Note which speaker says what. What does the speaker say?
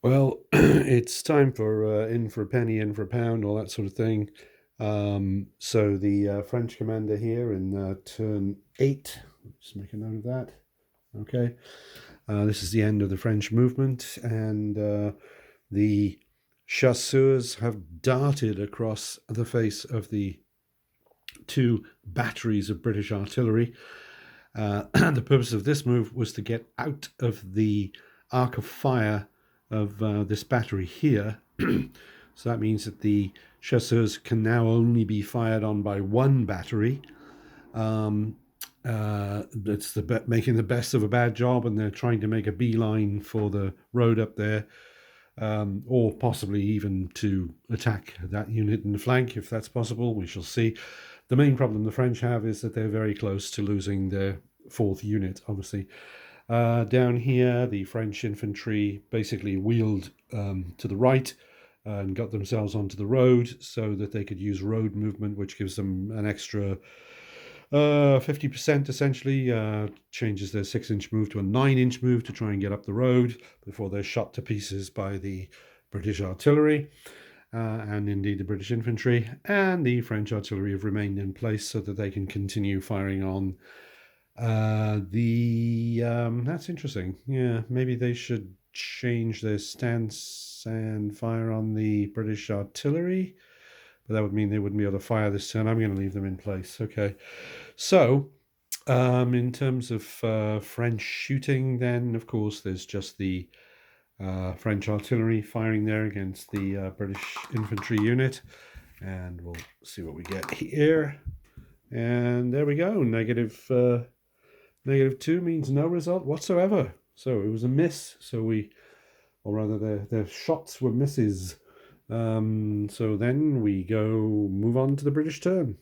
Speaker 1: Well, it's time for in for a penny, in for a pound, all that sort of thing. So the French commander here in turn 8, just make a note of that. Okay, this is the end of the French movement, and the chasseurs have darted across the face of the two batteries of British artillery. The purpose of this move was to get out of the arc of fire of this battery here. So that means that the chasseurs can now only be fired on by one battery. That's making the best of a bad job, and they're trying to make a beeline for the road up there, or possibly even to attack that unit in the flank if that's possible. We shall see. The main problem the French have is that they're very close to losing their fourth unit, obviously. Down here, the French infantry basically wheeled to the right and got themselves onto the road so that they could use road movement, which gives them an extra 50% essentially. Changes their 6-inch move to a 9-inch move to try and get up the road before they're shot to pieces by the British artillery. And indeed the British infantry, and the French artillery have remained in place so that they can continue firing on that's interesting. Yeah, maybe they should change their stance and fire on the British artillery, but that would mean they wouldn't be able to fire this turn. I'm going to leave them in place. Okay, so in terms of French shooting, then of course there's just the French artillery firing there against the British infantry unit, and we'll see what we get here. And there we go. -2 means no result whatsoever. So it was a miss. Or rather, their shots were misses. So then we move on to the British turn.